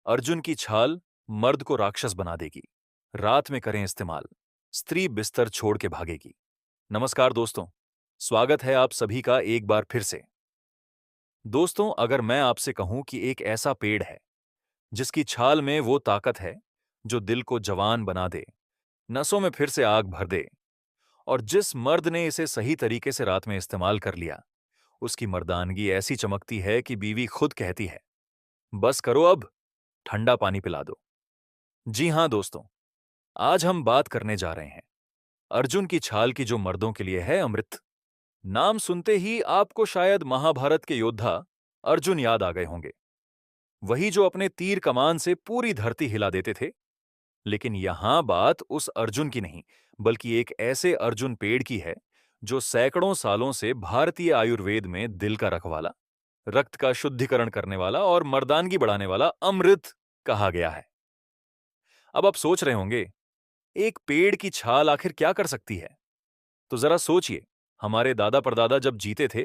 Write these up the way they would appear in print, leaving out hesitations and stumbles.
अर्जुन की छाल मर्द को राक्षस बना देगी। रात में करें इस्तेमाल, स्त्री बिस्तर छोड़ के भागेगी। नमस्कार दोस्तों, स्वागत है आप सभी का एक बार फिर से। दोस्तों, अगर मैं आपसे कहूं कि एक ऐसा पेड़ है जिसकी छाल में वो ताकत है जो दिल को जवान बना दे, नसों में फिर से आग भर दे, और जिस मर्द ने इसे सही तरीके से रात में इस्तेमाल कर लिया, उसकी मर्दानगी ऐसी चमकती है कि बीवी खुद कहती है, बस करो अब, ठंडा पानी पिला दो। जी हां दोस्तों, आज हम बात करने जा रहे हैं अर्जुन की छाल की, जो मर्दों के लिए है अमृत। नाम सुनते ही आपको शायद महाभारत के योद्धा अर्जुन याद आ गए होंगे, वही जो अपने तीर कमान से पूरी धरती हिला देते थे। लेकिन यहां बात उस अर्जुन की नहीं, बल्कि एक ऐसे अर्जुन पेड़ की है जो सैकड़ों सालों से भारतीय आयुर्वेद में दिल का रखवाला, रक्त का शुद्धिकरण करने वाला और मर्दानगी बढ़ाने वाला अमृत कहा गया है। अब आप सोच रहे होंगे, एक पेड़ की छाल आखिर क्या कर सकती है? तो जरा सोचिए, हमारे दादा परदादा जब जीते थे,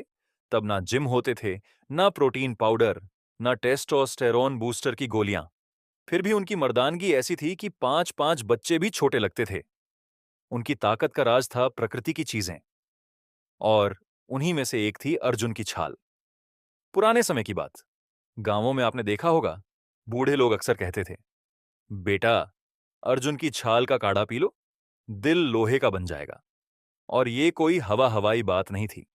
तब ना जिम होते थे, ना प्रोटीन पाउडर, ना टेस्टोस्टेरोन बूस्टर की गोलियां। फिर भी उनकी मर्दानगी ऐसी थी कि 5-5 बच्चे भी छोटे लगते थे। उनकी ताकत का राज था प्रकृति की चीजें, और उन्हीं में से एक थी अर्जुन की छाल। पुराने समय की बात, गांवों में आपने देखा होगा, बूढ़े लोग अक्सर कहते थे, बेटा, अर्जुन की छाल का काढ़ा पी लो, दिल लोहे का बन जाएगा। और ये कोई हवा हवाई बात नहीं थी।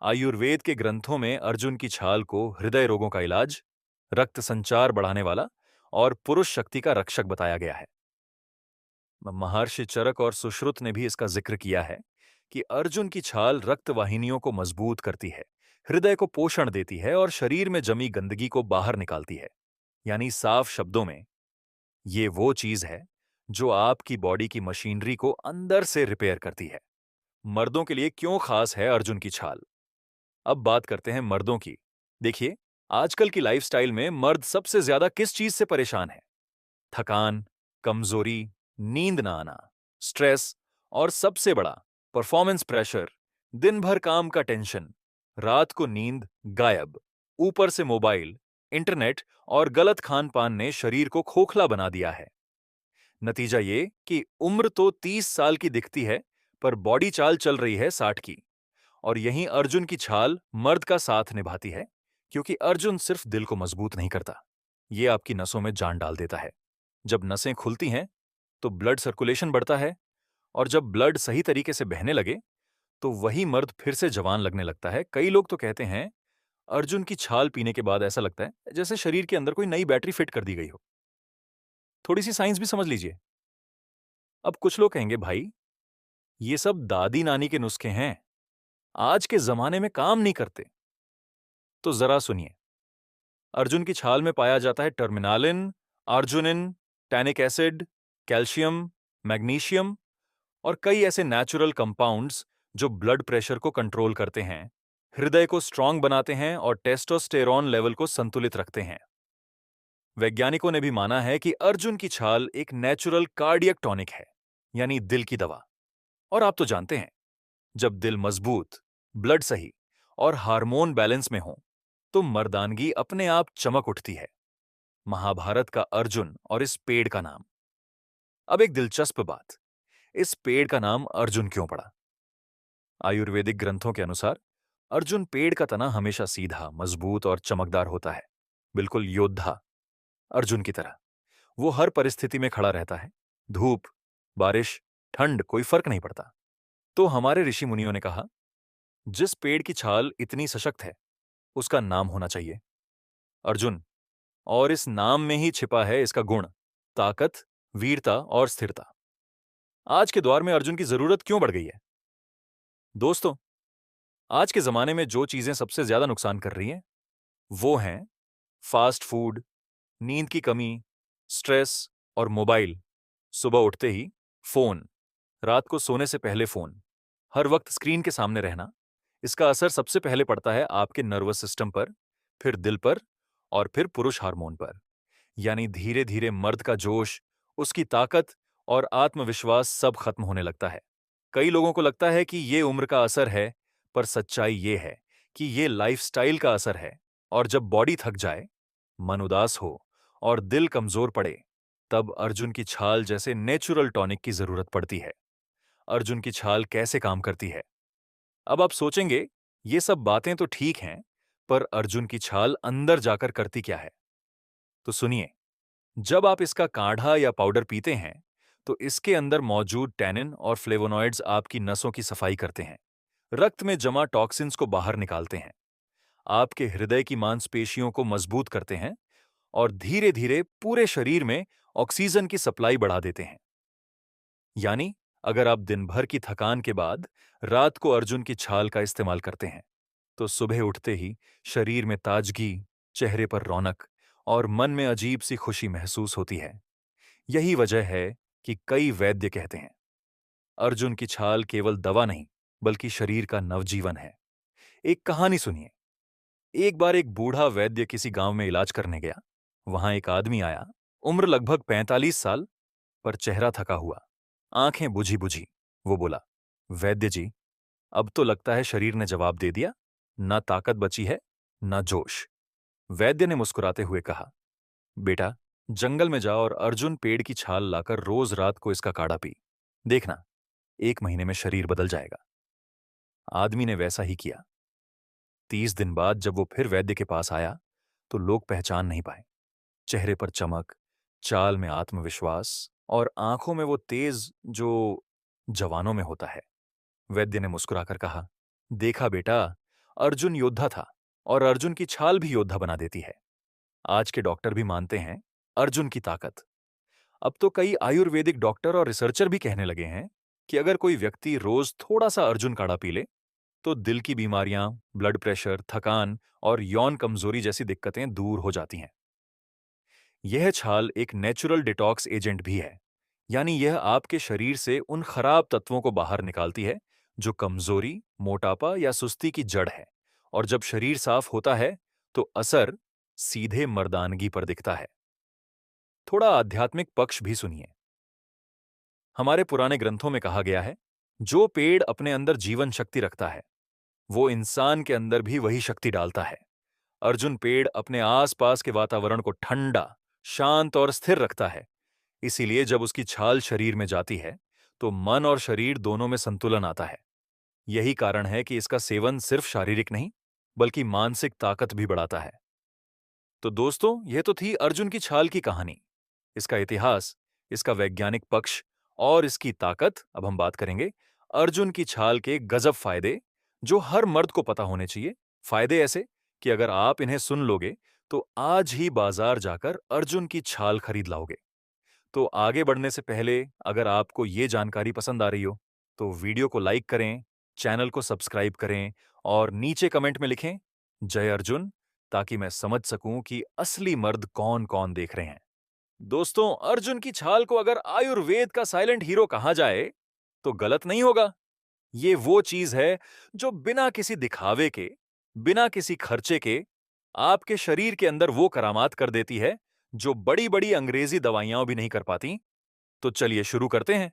आयुर्वेद के ग्रंथों में अर्जुन की छाल को हृदय रोगों का इलाज, रक्त संचार बढ़ाने वाला और पुरुष शक्ति का रक्षक बताया गया है। महर्षि चरक और सुश्रुत ने भी इसका जिक्र किया है कि अर्जुन की छाल रक्त वाहिनियों को मजबूत करती है, हृदय को पोषण देती है और शरीर में जमी गंदगी को बाहर निकालती है। यानी साफ शब्दों में, ये वो चीज है जो आपकी बॉडी की मशीनरी को अंदर से रिपेयर करती है। मर्दों के लिए क्यों खास है अर्जुन की छाल? अब बात करते हैं मर्दों की। देखिए, आजकल की लाइफस्टाइल में मर्द सबसे ज्यादा किस चीज से परेशान है? थकान, कमजोरी, नींद ना आना, स्ट्रेस, और सबसे बड़ा, परफॉर्मेंस प्रेशर। दिन भर काम का टेंशन, रात को नींद गायब, ऊपर से मोबाइल, इंटरनेट और गलत खान पान ने शरीर को खोखला बना दिया है। नतीजा ये कि उम्र तो 30 साल की दिखती है, पर बॉडी चाल चल रही है 60 की। और यहीं अर्जुन की छाल मर्द का साथ निभाती है, क्योंकि अर्जुन सिर्फ दिल को मजबूत नहीं करता, ये आपकी नसों में जान डाल देता है। जब नसें खुलती हैं, तो ब्लड सर्कुलेशन बढ़ता है, और जब ब्लड सही तरीके से बहने लगे, तो वही मर्द फिर से जवान लगने लगता है। कई लोग तो कहते हैं, अर्जुन की छाल पीने के बाद ऐसा लगता है जैसे शरीर के अंदर कोई नई बैटरी फिट कर दी गई हो। थोड़ी सी साइंस भी समझ लीजिए। अब कुछ लोग कहेंगे, भाई, ये सब दादी नानी के नुस्खे हैं, आज के जमाने में काम नहीं करते। तो जरा सुनिए, अर्जुन की छाल में पाया जाता है टर्मिनालिन, अर्जुनिन, टैनिक एसिड, कैल्शियम, मैग्नीशियम और कई ऐसे नेचुरल कंपाउंड्स जो ब्लड प्रेशर को कंट्रोल करते हैं, हृदय को स्ट्रांग बनाते हैं और टेस्टोस्टेरोन लेवल को संतुलित रखते हैं। वैज्ञानिकों ने भी माना है कि अर्जुन की छाल एक नेचुरल कार्डियक टॉनिक है, यानी दिल की दवा। और आप तो जानते हैं, जब दिल मजबूत, ब्लड सही और हार्मोन बैलेंस में हो, तो मर्दानगी अपने आप चमक उठती है। महाभारत का अर्जुन और इस पेड़ का नाम। अब एक दिलचस्प बात, इस पेड़ का नाम अर्जुन क्यों पड़ा? आयुर्वेदिक ग्रंथों के अनुसार अर्जुन पेड़ का तना हमेशा सीधा, मजबूत और चमकदार होता है, बिल्कुल योद्धा अर्जुन की तरह। वो हर परिस्थिति में खड़ा रहता है, धूप, बारिश, ठंड, कोई फर्क नहीं पड़ता। तो हमारे ऋषि मुनियों ने कहा, जिस पेड़ की छाल इतनी सशक्त है, उसका नाम होना चाहिए अर्जुन। और इस नाम में ही छिपा है इसका गुण, ताकत, वीरता और स्थिरता। आज के दौर में अर्जुन की जरूरत क्यों बढ़ गई है? दोस्तों, आज के जमाने में जो चीजें सबसे ज्यादा नुकसान कर रही हैं, वो हैं फास्ट फूड, नींद की कमी, स्ट्रेस और मोबाइल। सुबह उठते ही फोन, रात को सोने से पहले फोन, हर वक्त स्क्रीन के सामने रहना। इसका असर सबसे पहले पड़ता है आपके नर्वस सिस्टम पर, फिर दिल पर, और फिर पुरुष हार्मोन पर। यानी धीरे धीरे मर्द का जोश, उसकी ताकत और आत्मविश्वास सब खत्म होने लगता है। कई लोगों को लगता है कि ये उम्र का असर है, पर सच्चाई ये है कि ये लाइफस्टाइल का असर है। और जब बॉडी थक जाए, मन उदास हो और दिल कमजोर पड़े, तब अर्जुन की छाल जैसे नेचुरल टॉनिक की जरूरत पड़ती है। अर्जुन की छाल कैसे काम करती है? अब आप सोचेंगे, ये सब बातें तो ठीक हैं, पर अर्जुन की छाल अंदर जाकर करती क्या है? तो सुनिए, जब आप इसका काढ़ा या पाउडर पीते हैं, तो इसके अंदर मौजूद टैनिन और फ्लेवोनॉइड्स आपकी नसों की सफाई करते हैं, रक्त में जमा टॉक्सिन्स को बाहर निकालते हैं, आपके हृदय की मांसपेशियों को मजबूत करते हैं और धीरे धीरे पूरे शरीर में ऑक्सीजन की सप्लाई बढ़ा देते हैं। यानी अगर आप दिन भर की थकान के बाद रात को अर्जुन की छाल का इस्तेमाल करते हैं, तो सुबह उठते ही शरीर में ताजगी, चेहरे पर रौनक और मन में अजीब सी खुशी महसूस होती है। यही वजह है कि कई वैद्य कहते हैं, अर्जुन की छाल केवल दवा नहीं, बल्कि शरीर का नवजीवन है। एक कहानी सुनिए। एक बार एक बूढ़ा वैद्य किसी गांव में इलाज करने गया। वहां एक आदमी आया, उम्र लगभग 45 साल, पर चेहरा थका हुआ, आंखें बुझी बुझी। वो बोला, वैद्य जी, अब तो लगता है शरीर ने जवाब दे दिया, ना ताकत बची है, ना जोश। वैद्य ने मुस्कुराते हुए कहा, बेटा, जंगल में जाओ और अर्जुन पेड़ की छाल लाकर रोज रात को इसका काढ़ा पी। देखना, 1 महीने में शरीर बदल जाएगा। आदमी ने वैसा ही किया। 30 दिन बाद जब वो फिर वैद्य के पास आया, तो लोग पहचान नहीं पाए। चेहरे पर चमक, चाल में आत्मविश्वास और आंखों में वो तेज जो जवानों में होता है। वैद्य ने मुस्कुराकर कहा, देखा बेटा, अर्जुन योद्धा था और अर्जुन की छाल भी योद्धा बना देती है। आज के डॉक्टर भी मानते हैं अर्जुन की ताकत। अब तो कई आयुर्वेदिक डॉक्टर और रिसर्चर भी कहने लगे हैं कि अगर कोई व्यक्ति रोज थोड़ा सा अर्जुन काढ़ा पी ले, तो दिल की बीमारियां, ब्लड प्रेशर, थकान और यौन कमजोरी जैसी दिक्कतें दूर हो जाती हैं। यह छाल एक नेचुरल डिटॉक्स एजेंट भी है, यानी यह आपके शरीर से उन खराब तत्वों को बाहर निकालती है जो कमजोरी, मोटापा या सुस्ती की जड़ है। और जब शरीर साफ होता है, तो असर सीधे मर्दानगी पर दिखता है। थोड़ा आध्यात्मिक पक्ष भी सुनिए। हमारे पुराने ग्रंथों में कहा गया है, जो पेड़ अपने अंदर जीवन शक्ति रखता है, वो इंसान के अंदर भी वही शक्ति डालता है। अर्जुन पेड़ अपने आसपास के वातावरण को ठंडा, शांत और स्थिर रखता है। इसीलिए जब उसकी छाल शरीर में जाती है, तो मन और शरीर दोनों में संतुलन आता है। यही कारण है कि इसका सेवन सिर्फ शारीरिक नहीं, बल्कि मानसिक ताकत भी बढ़ाता है। तो दोस्तों, यह तो थी अर्जुन की छाल की कहानी, इसका इतिहास, इसका वैज्ञानिक पक्ष और इसकी ताकत। अब हम बात करेंगे अर्जुन की छाल के गजब फायदे, जो हर मर्द को पता होने चाहिए। फायदे ऐसे कि अगर आप इन्हें सुन लोगे, तो आज ही बाजार जाकर अर्जुन की छाल खरीद लाओगे। तो आगे बढ़ने से पहले अगर आपको ये जानकारी पसंद आ रही हो, तो वीडियो को लाइक करें, चैनल को सब्सक्राइब करें और नीचे कमेंट में लिखें, जय अर्जुन, ताकि मैं समझ सकूं कि असली मर्द कौन कौन देख रहे हैं। दोस्तों, अर्जुन की छाल को अगर आयुर्वेद का साइलेंट हीरो कहा जाए, तो गलत नहीं होगा। ये वो चीज है जो बिना किसी दिखावे के, बिना किसी खर्चे के, आपके शरीर के अंदर वो करामात कर देती है जो बड़ी बड़ी अंग्रेजी दवाइयां भी नहीं कर पाती। तो चलिए शुरू करते हैं।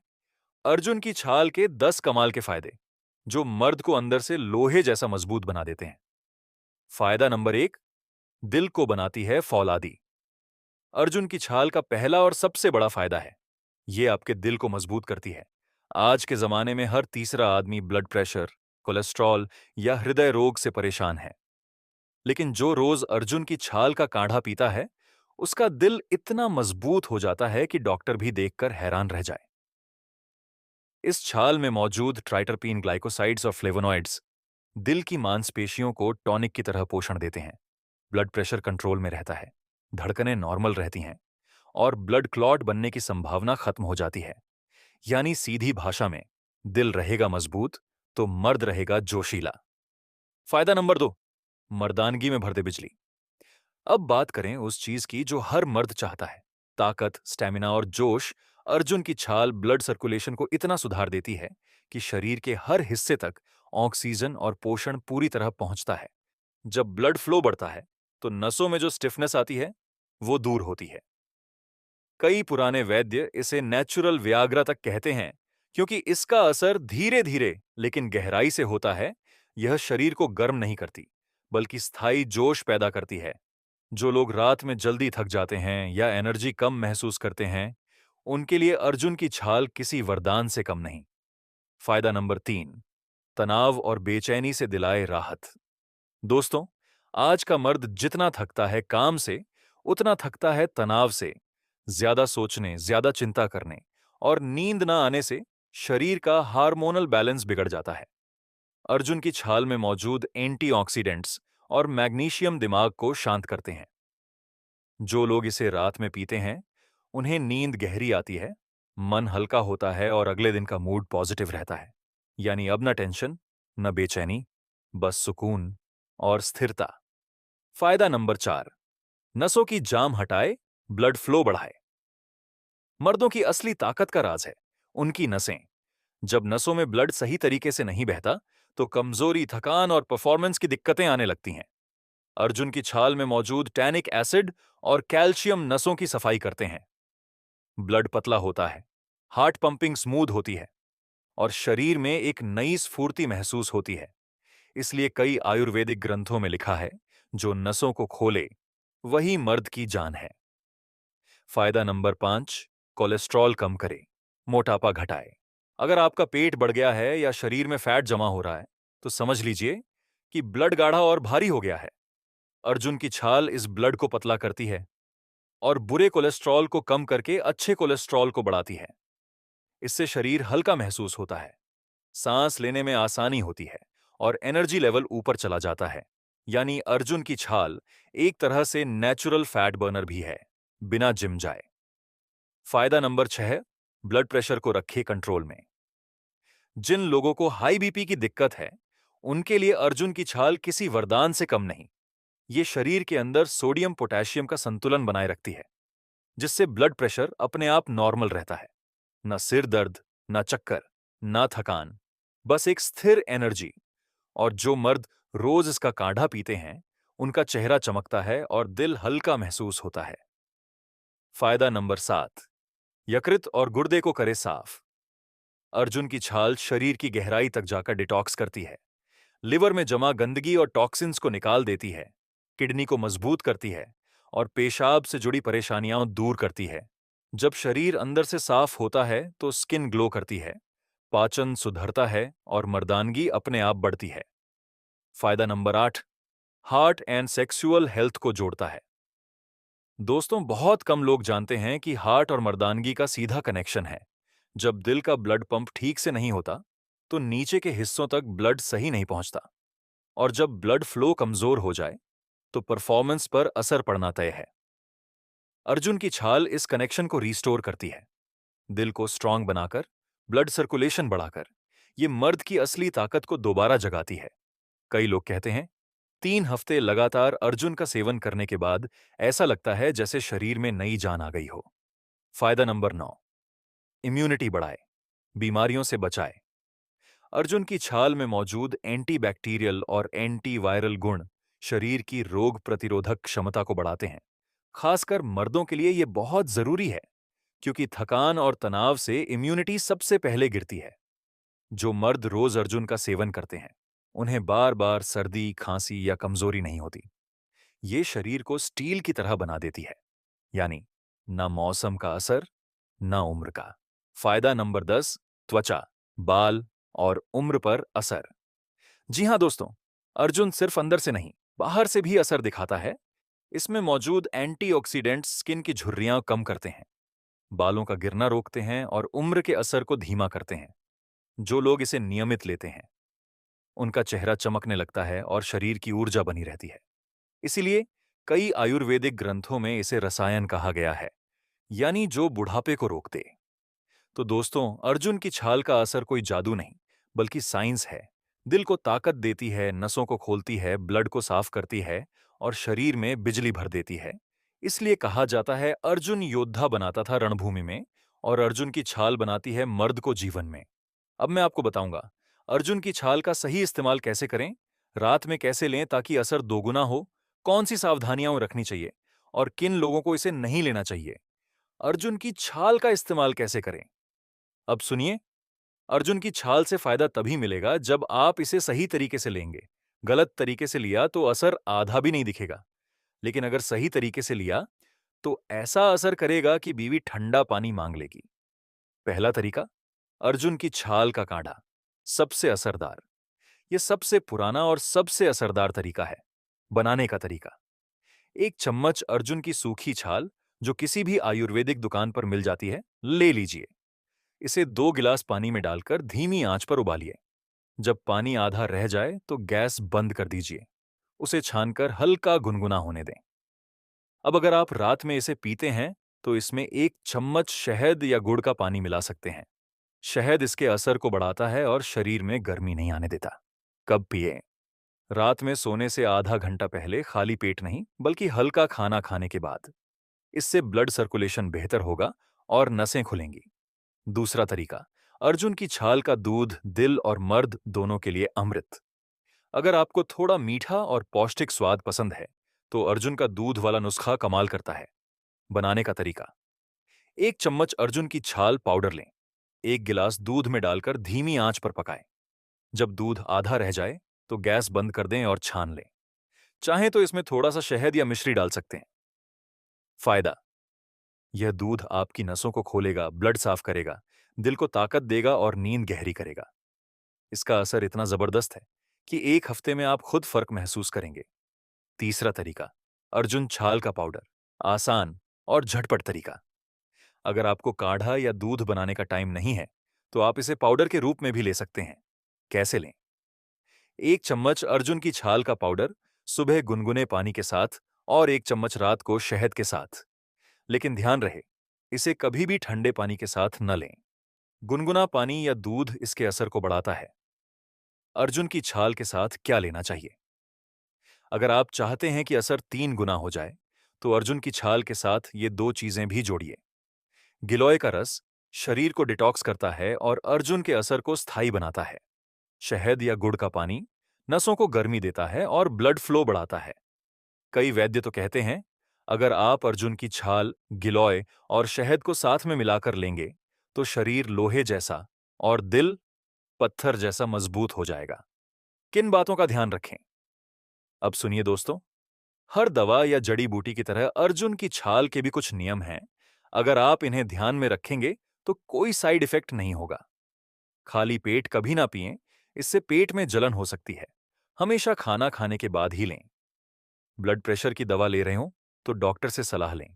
अर्जुन की छाल के 10 कमाल के फायदे, जो मर्द को अंदर से लोहे जैसा मजबूत बना देते हैं। फायदा नंबर 1, दिल को बनाती है फौलादी। अर्जुन की छाल का पहला और सबसे बड़ा फायदा है, ये आपके दिल को मजबूत करती है। आज के जमाने में हर तीसरा आदमी ब्लड प्रेशर, कोलेस्ट्रॉल या हृदय रोग से परेशान है। लेकिन जो रोज अर्जुन की छाल का काढ़ा पीता है, उसका दिल इतना मजबूत हो जाता है कि डॉक्टर भी देखकर हैरान रह जाए। इस छाल में मौजूद ट्राइटरपीन ग्लाइकोसाइड्स और फ्लेवोनॉइड्स दिल की मांसपेशियों को टॉनिक की तरह पोषण देते हैं। ब्लड प्रेशर कंट्रोल में रहता है, धड़कनें नॉर्मल रहती हैं और ब्लड क्लॉट बनने की संभावना खत्म हो जाती है। यानी सीधी भाषा में, दिल रहेगा मजबूत तो मर्द रहेगा जोशीला। फायदा नंबर 2, मर्दानगी में भर दे बिजली। अब बात करें उस चीज की जो हर मर्द चाहता है, ताकत, स्टेमिना और जोश। अर्जुन की छाल ब्लड सर्कुलेशन को इतना सुधार देती है कि शरीर के हर हिस्से तक ऑक्सीजन और पोषण पूरी तरह पहुंचता है। जब ब्लड फ्लो बढ़ता है, तो नसों में जो स्टिफनेस आती है, वो दूर होती है। कई पुराने वैद्य इसे नेचुरल व्याग्रा तक कहते हैं, क्योंकि इसका असर धीरे धीरे लेकिन गहराई से होता है। यह शरीर को गर्म नहीं करती, बल्कि स्थायी जोश पैदा करती है। जो लोग रात में जल्दी थक जाते हैं या एनर्जी कम महसूस करते हैं, उनके लिए अर्जुन की छाल किसी वरदान से कम नहीं। फायदा नंबर 3, तनाव और बेचैनी से दिलाए राहत। दोस्तों, आज का मर्द जितना थकता है काम से, उतना थकता है तनाव से। ज्यादा सोचने, ज्यादा चिंता करने और नींद ना आने से शरीर का हार्मोनल बैलेंस बिगड़ जाता है। अर्जुन की छाल में मौजूद एंटीऑक्सीडेंट्स और मैग्नीशियम दिमाग को शांत करते हैं। जो लोग इसे रात में पीते हैं, उन्हें नींद गहरी आती है, मन हल्का होता है और अगले दिन का मूड पॉजिटिव रहता है। यानी अब न टेंशन, न बेचैनी, बस सुकून और स्थिरता। फायदा नंबर 4, नसों की जाम हटाए, ब्लड फ्लो बढ़ाए। मर्दों की असली ताकत का राज है उनकी नसें। जब नसों में ब्लड सही तरीके से नहीं बहता, तो कमजोरी, थकान और परफॉर्मेंस की दिक्कतें आने लगती हैं। अर्जुन की छाल में मौजूद टैनिक एसिड और कैल्शियम नसों की सफाई करते हैं। ब्लड पतला होता है, हार्ट पंपिंग स्मूथ होती है और शरीर में एक नई स्फूर्ति महसूस होती है। इसलिए कई आयुर्वेदिक ग्रंथों में लिखा है, जो नसों को खोले वही मर्द की जान है। फायदा नंबर 5, कोलेस्ट्रॉल कम करे, मोटापा घटाए। अगर आपका पेट बढ़ गया है या शरीर में फैट जमा हो रहा है, तो समझ लीजिए कि ब्लड गाढ़ा और भारी हो गया है। अर्जुन की छाल इस ब्लड को पतला करती है और बुरे कोलेस्ट्रॉल को कम करके अच्छे कोलेस्ट्रॉल को बढ़ाती है। इससे शरीर हल्का महसूस होता है, सांस लेने में आसानी होती है और एनर्जी लेवल ऊपर चला जाता है। यानी अर्जुन की छाल एक तरह से नेचुरल फैट बर्नर भी है, बिना जिम जाए। फायदा नंबर 6, ब्लड प्रेशर को रखे कंट्रोल में। जिन लोगों को हाई बीपी की दिक्कत है, उनके लिए अर्जुन की छाल किसी वरदान से कम नहीं। ये शरीर के अंदर सोडियम पोटेशियम का संतुलन बनाए रखती है, जिससे ब्लड प्रेशर अपने आप नॉर्मल रहता है। न सिर दर्द, न चक्कर, न थकान, बस एक स्थिर एनर्जी। और जो मर्द रोज इसका काढ़ा पीते हैं, उनका चेहरा चमकता है और दिल हल्का महसूस होता है। फायदा नंबर 7, यकृत और गुर्दे को करे साफ। अर्जुन की छाल शरीर की गहराई तक जाकर डिटॉक्स करती है, लिवर में जमा गंदगी और टॉक्सिन्स को निकाल देती है, किडनी को मजबूत करती है और पेशाब से जुड़ी परेशानियां दूर करती है। जब शरीर अंदर से साफ होता है, तो स्किन ग्लो करती है, पाचन सुधरता है और मर्दानगी अपने आप बढ़ती है। फायदा number 8, heart and sexual health को जोड़ता है। दोस्तों, बहुत कम लोग जानते हैं कि हार्ट और मर्दानगी का सीधा कनेक्शन है। जब दिल का ब्लड पंप ठीक से नहीं होता, तो नीचे के हिस्सों तक ब्लड सही नहीं पहुंचता और जब ब्लड फ्लो कमजोर हो जाए, तो परफॉर्मेंस पर असर पड़ना तय है। अर्जुन की छाल इस कनेक्शन को रिस्टोर करती है, दिल को स्ट्रांग बनाकर, ब्लड सर्कुलेशन बढ़ाकर। ये मर्द की असली ताकत को दोबारा जगाती है। कई लोग कहते हैं, 3 हफ्ते लगातार अर्जुन का सेवन करने के बाद ऐसा लगता है जैसे शरीर में नई जान आ गई हो। फायदा नंबर 9, इम्यूनिटी बढ़ाए, बीमारियों से बचाए। अर्जुन की छाल में मौजूद एंटीबैक्टीरियल और एंटीवायरल गुण शरीर की रोग प्रतिरोधक क्षमता को बढ़ाते हैं। खासकर मर्दों के लिए यह बहुत जरूरी है, क्योंकि थकान और तनाव से इम्यूनिटी सबसे पहले गिरती है। जो मर्द रोज अर्जुन का सेवन करते हैं, उन्हें बार बार सर्दी, खांसी या कमजोरी नहीं होती। ये शरीर को स्टील की तरह बना देती है। यानी ना मौसम का असर, ना उम्र का। फायदा नंबर 10, त्वचा, बाल और उम्र पर असर। जी हां दोस्तों, अर्जुन सिर्फ अंदर से नहीं, बाहर से भी असर दिखाता है। इसमें मौजूद एंटीऑक्सीडेंट्स स्किन की झुर्रियां कम करते हैं, बालों का गिरना रोकते हैं और उम्र के असर को धीमा करते हैं। जो लोग इसे नियमित लेते हैं, उनका चेहरा चमकने लगता है और शरीर की ऊर्जा बनी रहती है। इसीलिए कई आयुर्वेदिक ग्रंथों में इसे रसायन कहा गया है, यानी जो बुढ़ापे को रोकते। तो दोस्तों, अर्जुन की छाल का असर कोई जादू नहीं, बल्कि साइंस है। दिल को ताकत देती है, नसों को खोलती है, ब्लड को साफ करती है और शरीर में बिजली भर देती है। इसलिए कहा जाता है, अर्जुन योद्धा बनाता था रणभूमि में और अर्जुन की छाल बनाती है मर्द को जीवन में। अब मैं आपको बताऊंगा, अर्जुन की छाल का सही इस्तेमाल कैसे करें, रात में कैसे लें ताकि असर दोगुना हो, कौन सी सावधानियां रखनी चाहिए और किन लोगों को इसे नहीं लेना चाहिए। अर्जुन की छाल का इस्तेमाल कैसे करें, अब सुनिए। अर्जुन की छाल से फायदा तभी मिलेगा जब आप इसे सही तरीके से लेंगे। गलत तरीके से लिया तो असर आधा भी नहीं दिखेगा। लेकिन अगर सही तरीके से लिया तो ऐसा असर करेगा कि बीवी ठंडा पानी मांग लेगी। पहला तरीका, अर्जुन की छाल का काढ़ा, सबसे असरदार। यह सबसे पुराना और सबसे असरदार तरीका है। बनाने का तरीका, एक चम्मच अर्जुन की सूखी छाल, जो किसी भी आयुर्वेदिक दुकान पर मिल जाती है, ले लीजिए। इसे 2 गिलास पानी में डालकर धीमी आंच पर उबालिए। जब पानी आधा रह जाए तो गैस बंद कर दीजिए। उसे छानकर हल्का गुनगुना होने दें। अब अगर आप रात में इसे पीते हैं तो इसमें 1 चम्मच शहद या गुड़ का पानी मिला सकते हैं। शहद इसके असर को बढ़ाता है और शरीर में गर्मी नहीं आने देता। कब पिए? रात में सोने से आधा घंटा पहले, खाली पेट नहीं बल्कि हल्का खाना खाने के बाद। इससे ब्लड सर्कुलेशन बेहतर होगा और नसें खुलेंगी। दूसरा तरीका, अर्जुन की छाल का दूध दिल और मर्द दोनों के लिए अमृत। अगर आपको थोड़ा मीठा और पौष्टिक स्वाद पसंद है तो अर्जुन का दूध वाला नुस्खा कमाल करता है। बनाने का तरीका, 1 चम्मच अर्जुन की छाल पाउडर लें। 1 गिलास दूध में डालकर धीमी आंच पर पकाएं। जब दूध आधा रह जाए तो गैस बंद कर दें और छान लें। चाहें तो इसमें थोड़ा सा शहद या मिश्री डाल सकते हैं। फायदा, यह दूध आपकी नसों को खोलेगा, ब्लड साफ करेगा, दिल को ताकत देगा और नींद गहरी करेगा। इसका असर इतना जबरदस्त है कि 1 हफ्ते में आप खुद फर्क महसूस करेंगे। तीसरा तरीका, अर्जुन छाल का पाउडर, आसान और झटपट तरीका। अगर आपको काढ़ा या दूध बनाने का टाइम नहीं है तो आप इसे पाउडर के रूप में भी ले सकते हैं। कैसे लें? 1 चम्मच अर्जुन की छाल का पाउडर सुबह गुनगुने पानी के साथ और 1 चम्मच रात को शहद के साथ। लेकिन ध्यान रहे, इसे कभी भी ठंडे पानी के साथ न लें। गुनगुना पानी या दूध इसके असर को बढ़ाता है। अर्जुन की छाल के साथ क्या लेना चाहिए? अगर आप चाहते हैं कि असर 3 गुना हो जाए तो अर्जुन की छाल के साथ ये 2 चीजें भी जोड़िए। गिलोय का रस शरीर को डिटॉक्स करता है और अर्जुन के असर को स्थायी बनाता है। शहद या गुड़ का पानी नसों को गर्मी देता है और ब्लड फ्लो बढ़ाता है। कई वैद्य तो कहते हैं, अगर आप अर्जुन की छाल, गिलोय और शहद को साथ में मिलाकर लेंगे तो शरीर लोहे जैसा और दिल पत्थर जैसा मजबूत हो जाएगा। किन बातों का ध्यान रखें? अब सुनिए दोस्तों, हर दवा या जड़ी बूटी की तरह अर्जुन की छाल के भी कुछ नियम हैं। अगर आप इन्हें ध्यान में रखेंगे तो कोई साइड इफेक्ट नहीं होगा। खाली पेट कभी ना पिएं, इससे पेट में जलन हो सकती है। हमेशा खाना खाने के बाद ही लें। ब्लड प्रेशर की दवा ले रहे हो तो डॉक्टर से सलाह लें,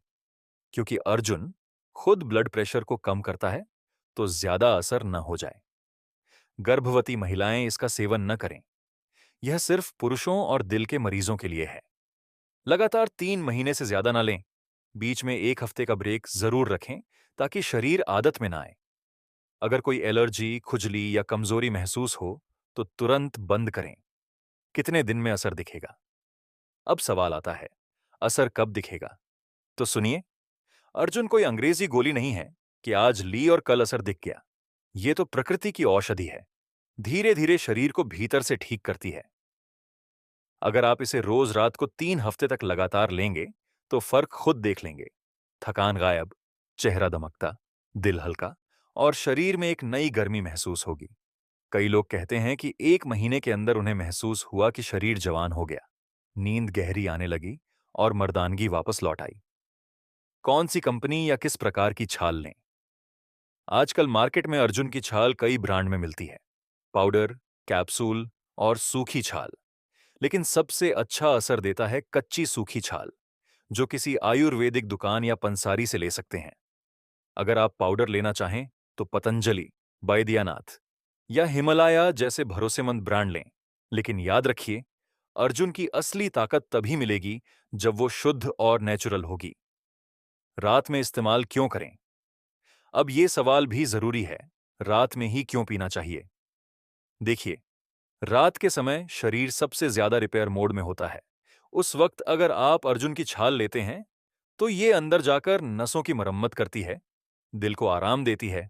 क्योंकि अर्जुन खुद ब्लड प्रेशर को कम करता है, तो ज्यादा असर न हो जाए। गर्भवती महिलाएं इसका सेवन न करें। यह सिर्फ पुरुषों और दिल के मरीजों के लिए है। लगातार 3 महीने से ज्यादा ना लें। बीच में 1 हफ्ते का ब्रेक जरूर रखें ताकि शरीर आदत में ना आए। अगर कोई एलर्जी, खुजली या कमजोरी महसूस हो तो तुरंत बंद करें। कितने दिन में असर दिखेगा? अब सवाल आता है, असर कब दिखेगा? तो सुनिए, अर्जुन कोई अंग्रेजी गोली नहीं है कि आज ली और कल असर दिख गया। ये तो प्रकृति की औषधि है। धीरे धीरे शरीर को भीतर से ठीक करती है। अगर आप इसे रोज रात को 3 हफ्ते तक लगातार लेंगे तो फर्क खुद देख लेंगे। थकान गायब, चेहरा दमकता, दिल हल्का और शरीर में एक नई गर्मी महसूस होगी। कई लोग कहते हैं कि 1 महीने के अंदर उन्हें महसूस हुआ कि शरीर जवान हो गया, नींद गहरी आने लगी और मर्दानगी वापस लौट आई। कौन सी कंपनी या किस प्रकार की छाल लें? आजकल मार्केट में अर्जुन की छाल कई ब्रांड में मिलती है, पाउडर, कैप्सूल और सूखी छाल। लेकिन सबसे अच्छा असर देता है कच्ची सूखी छाल, जो किसी आयुर्वेदिक दुकान या पंसारी से ले सकते हैं। अगर आप पाउडर लेना चाहें तो पतंजलि, बैद्यनाथ या हिमालया जैसे भरोसेमंद ब्रांड लें। लेकिन याद रखिए, अर्जुन की असली ताकत तभी मिलेगी जब वो शुद्ध और नेचुरल होगी। रात में इस्तेमाल क्यों करें? अब ये सवाल भी जरूरी है, रात में ही क्यों पीना चाहिए? देखिए, रात के समय शरीर सबसे ज्यादा रिपेयर मोड में होता है। उस वक्त अगर आप अर्जुन की छाल लेते हैं तो ये अंदर जाकर नसों की मरम्मत करती है, दिल को आराम देती है,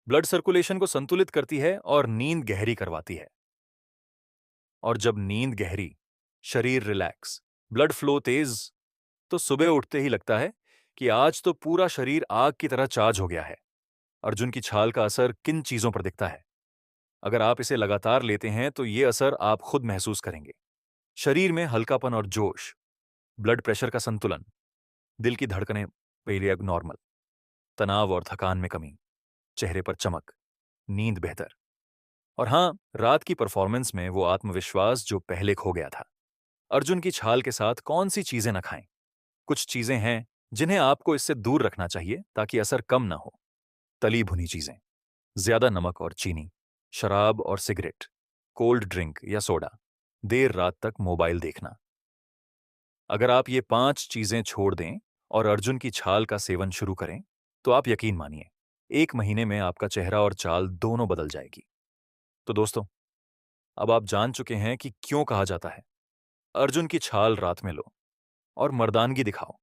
ब्लड सर्कुलेशन को संतुलित करती है और नींद गहरी करवाती है। और जब नींद गहरी, शरीर रिलैक्स, ब्लड फ्लो तेज, तो सुबह उठते ही लगता है कि आज तो पूरा शरीर आग की तरह चार्ज हो गया है। अर्जुन की छाल का असर किन चीजों पर दिखता है? अगर आप इसे लगातार लेते हैं तो ये असर आप खुद महसूस करेंगे। शरीर में हल्कापन और जोश, ब्लड प्रेशर का संतुलन, दिल की धड़कनें पहले नॉर्मल, तनाव और थकान में कमी, चेहरे पर चमक, नींद बेहतर और हाँ, रात की परफॉर्मेंस में वो आत्मविश्वास जो पहले खो गया था। अर्जुन की छाल के साथ कौन सी चीजें न खाएं? कुछ चीजें हैं जिन्हें आपको इससे दूर रखना चाहिए ताकि असर कम ना हो। तली भुनी चीजें, ज्यादा नमक और चीनी, शराब और सिगरेट, कोल्ड ड्रिंक या सोडा, देर रात तक मोबाइल देखना। अगर आप ये 5 चीजें छोड़ दें और अर्जुन की छाल का सेवन शुरू करें, तो आप यकीन मानिए, 1 महीने में आपका चेहरा और चाल दोनों बदल जाएगी। तो दोस्तों, अब आप जान चुके हैं कि क्यों कहा जाता है, अर्जुन की छाल रात में लो और मर्दानगी दिखाओ।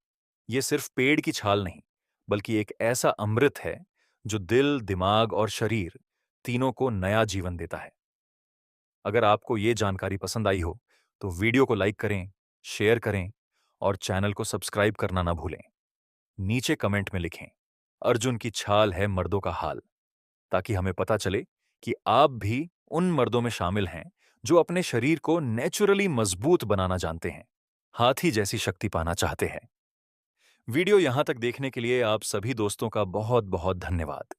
ये सिर्फ पेड़ की छाल नहीं, बल्कि एक ऐसा अमृत है जो दिल, दिमाग और शरीर तीनों को नया जीवन देता है। अगर आपको ये जानकारी पसंद आई हो, तो वीडियो को लाइक करें, शेयर करें और चैनल को सब्सक्राइब करना ना भूलें। नीचे कमेंट में लिखें, अर्जुन की छाल है मर्दों का हाल, ताकि हमें पता चले कि आप भी उन मर्दों में शामिल हैं जो अपने शरीर को नेचुरली मजबूत बनाना जानते हैं, हाथी जैसी शक्ति पाना चाहते हैं। वीडियो यहां तक देखने के लिए आप सभी दोस्तों का बहुत बहुत धन्यवाद।